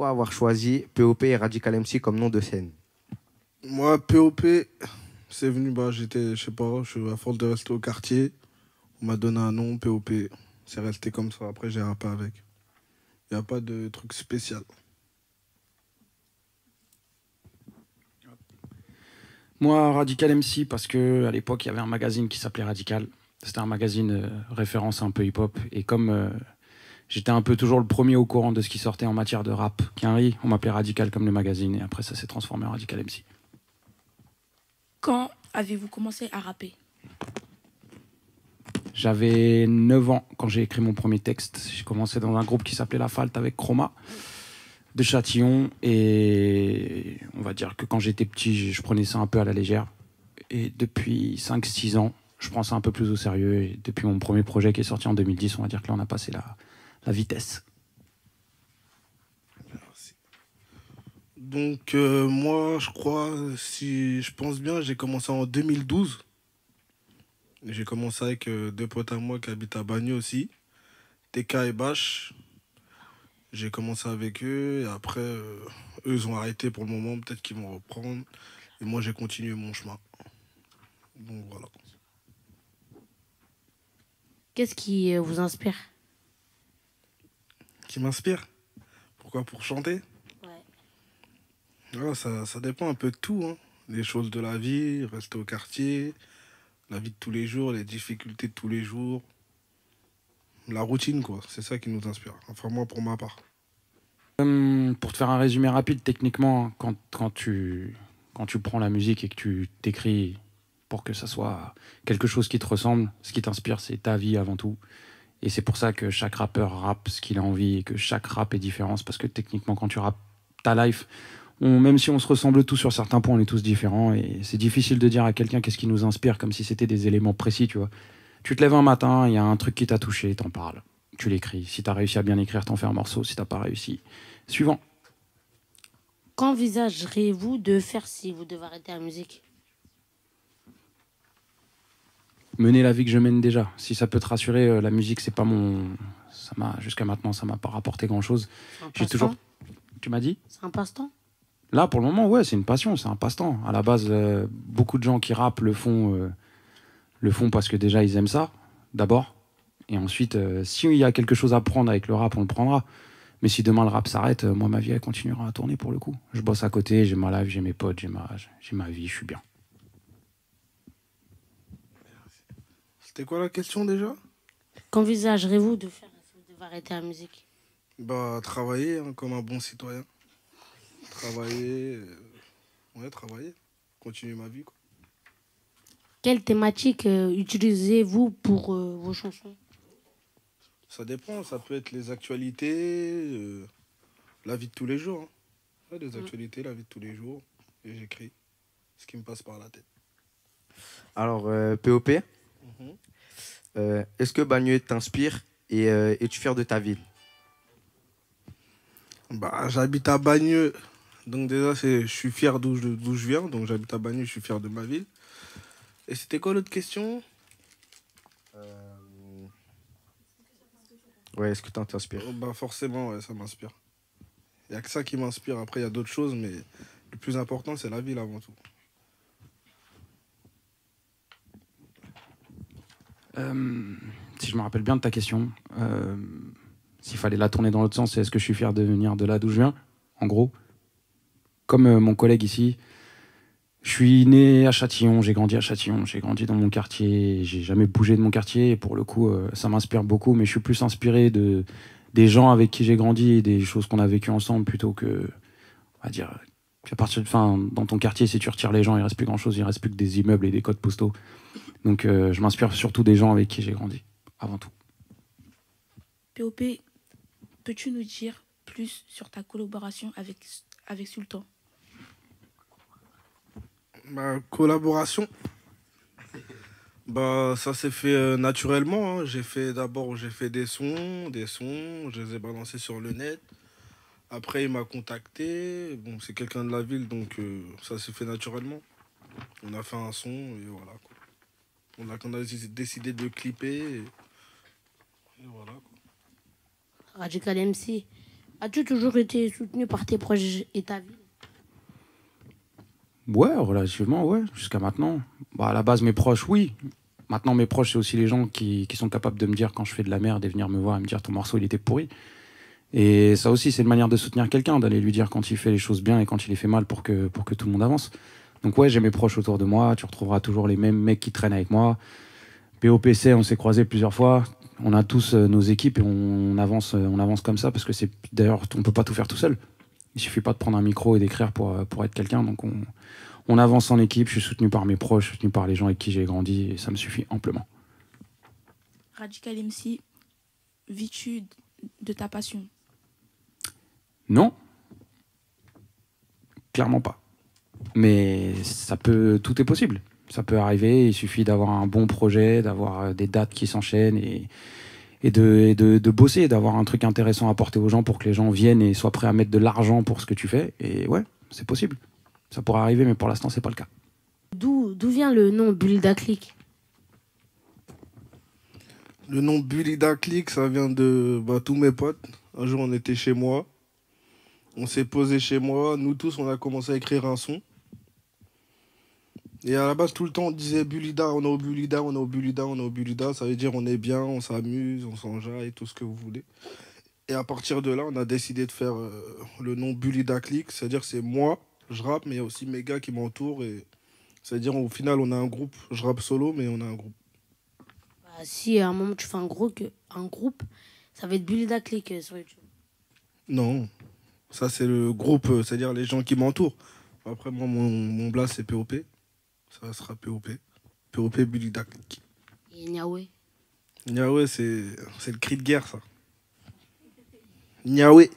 pourquoi avoir choisi POP et Radical MC comme nom de scène? Moi, POP, c'est venu, bah, j'étais, je sais pas, je suis à force de rester au quartier. On m'a donné un nom, POP. C'est resté comme ça. Après, j'ai rappé avec. Il n'y a pas de truc spécial. Moi, Radical MC, parce que à l'époque, il y avait un magazine qui s'appelait Radical. C'était un magazine référence un peu hip-hop. Et comme j'étais un peu toujours le premier au courant de ce qui sortait en matière de rap, Quinry, on m'appelait Radical comme le magazine. Et après, ça s'est transformé en Radical MC. Quand avez-vous commencé à rapper? J'avais 9 ans quand j'ai écrit mon premier texte. J'ai commencé dans un groupe qui s'appelait La Falte avec Chroma de Châtillon. Et on va dire que quand j'étais petit, je prenais ça un peu à la légère. Et depuis 5-6 ans, je prends ça un peu plus au sérieux. Et depuis mon premier projet qui est sorti en 2010, on va dire que là, on a passé la vitesse. Merci. Donc, moi, je crois, si je pense bien, j'ai commencé en 2012. J'ai commencé avec deux potes à moi qui habitent à Bagneux aussi, TK et Bash. J'ai commencé avec eux et après, eux, ils ont arrêté pour le moment. Peut-être qu'ils vont reprendre. Et moi, j'ai continué mon chemin. Donc, voilà. Qu'est-ce qui vous inspire? Qui m'inspire? Pourquoi? Pour chanter? Ouais. Voilà, ça dépend un peu de tout, hein. Les choses de la vie, rester au quartier, la vie de tous les jours, les difficultés de tous les jours. La routine, quoi. C'est ça qui nous inspire. Enfin, moi, pour ma part. Pour te faire un résumé rapide, techniquement, quand tu prends la musique et que tu t'écris pour que ça soit quelque chose qui te ressemble, ce qui t'inspire, c'est ta vie avant tout. Et c'est pour ça que chaque rappeur rappe ce qu'il a envie et que chaque rap est différent. Parce que techniquement, quand tu rappes ta life, même si on se ressemble tous sur certains points, on est tous différents. Et c'est difficile de dire à quelqu'un qu'est-ce qui nous inspire, comme si c'était des éléments précis, tu vois. Tu te lèves un matin, il y a un truc qui t'a touché, t'en parles. Tu l'écris. Si t'as réussi à bien écrire, t'en fais un morceau. Si t'as pas réussi, suivant. Qu'envisageriez-vous de faire si vous devez arrêter la musique? Mener la vie que je mène déjà. Si ça peut te rassurer, la musique, c'est pas mon. Jusqu'à maintenant, ça m'a pas rapporté grand-chose. J'ai toujours. Tu m'as dit? C'est un passe-temps? Là, pour le moment, ouais, c'est une passion, c'est un passe-temps. À la base, beaucoup de gens qui rappent le font parce que déjà, ils aiment ça, d'abord. Et ensuite, s'il y a quelque chose à prendre avec le rap, on le prendra. Mais si demain le rap s'arrête, moi, ma vie, elle continuera à tourner pour le coup. Je bosse à côté, j'ai ma life, j'ai mes potes, j'ai ma vie, je suis bien. C'était quoi la question déjà? Qu'envisagerez-vous de faire si vous devez arrêter la musique? Bah, travailler, hein, comme un bon citoyen. Travailler. Ouais, travailler. Continuer ma vie, quoi. Quelle thématique utilisez-vous pour vos chansons? Ça dépend, ça peut être les actualités, la vie de tous les jours, hein. Ouais, les actualités, la vie de tous les jours. Et j'écris ce qui me passe par la tête. Alors, POP, est-ce que Bagneux t'inspire et es-tu fier de ta ville? Bah, j'habite à Bagneux. Donc déjà, je suis fier d'où je viens. Donc j'habite à Bagneux, je suis fier de ma ville. Et c'était quoi l'autre question? Ouais, est-ce que tu t'inspires? Bah forcément, ouais, ça m'inspire. Il n'y a que ça qui m'inspire. Après, il y a d'autres choses, mais le plus important, c'est la ville avant tout. Si je me rappelle bien de ta question, s'il fallait la tourner dans l'autre sens, c'est est-ce que je suis fier de venir de là d'où je viens? En gros, comme mon collègue ici, je suis né à Châtillon, j'ai grandi à Châtillon, j'ai grandi dans mon quartier, j'ai jamais bougé de mon quartier, et pour le coup, ça m'inspire beaucoup, mais je suis plus inspiré des gens avec qui j'ai grandi et des choses qu'on a vécues ensemble plutôt que, on va dire, dans ton quartier, si tu retires les gens, il reste plus grand-chose, il reste plus que des immeubles et des codes postaux. Donc je m'inspire surtout des gens avec qui j'ai grandi, avant tout. POP, peux-tu nous dire plus sur ta collaboration avec Sultan? Ma collaboration, bah, ça s'est fait naturellement, hein. J'ai fait des sons, je les ai balancés sur le net. Après, il m'a contacté. Bon, c'est quelqu'un de la ville, donc ça s'est fait naturellement. On a fait un son et voilà, quoi. On a décidé de le clipper et voilà, quoi. Radical MC, As-tu toujours été soutenu par tes proches et ta ville? Ouais, relativement, ouais, jusqu'à maintenant. Bah, à la base, mes proches, oui. Maintenant, mes proches, c'est aussi les gens qui sont capables de me dire quand je fais de la merde et venir me voir et me dire ton morceau, il était pourri. Et ça aussi, c'est une manière de soutenir quelqu'un, d'aller lui dire quand il fait les choses bien et quand il les fait mal pour que tout le monde avance. Donc ouais, j'ai mes proches autour de moi, tu retrouveras toujours les mêmes mecs qui traînent avec moi. POPC, on s'est croisés plusieurs fois. On a tous nos équipes et on avance comme ça parce que c'est d'ailleurs, on peut pas tout faire tout seul. Il suffit pas de prendre un micro et d'écrire pour être quelqu'un. Donc on avance en équipe, je suis soutenu par mes proches, soutenu par les gens avec qui j'ai grandi et ça me suffit amplement. Radical MC, vis-tu de ta passion? Non, clairement pas. Mais tout est possible. Ça peut arriver, il suffit d'avoir un bon projet, d'avoir des dates qui s'enchaînent et de bosser, d'avoir un truc intéressant à apporter aux gens pour que les gens viennent et soient prêts à mettre de l'argent pour ce que tu fais. Et ouais, c'est possible. Ça pourrait arriver, mais pour l'instant, c'est pas le cas. D'où vient le nom Bulida Click? Le nom Bulida Click, ça vient de tous mes potes. Un jour, on était chez moi. On s'est posé chez moi. Nous tous, on a commencé à écrire un son. Et à la base, tout le temps, on disait Bulida, on est au Bulida, on est au Bulida, on est au Bulida. Ça veut dire on est bien, on s'amuse, on s'enjaille, tout ce que vous voulez. Et à partir de là, on a décidé de faire le nom Bulida Click. C'est-à-dire c'est moi, je rappe, mais il y a aussi mes gars qui m'entourent. C'est-à-dire au final, on a un groupe. Je rappe solo, mais on a un groupe. Bah, si à un moment tu fais un groupe, ça va être Bulida Click sur YouTube. Non, ça c'est le groupe, c'est-à-dire les gens qui m'entourent. Après, moi, mon blast, c'est POP. Ça sera POP. POP Bulida Click. Et Niawe. Niawe, c'est le cri de guerre, ça. Niawe.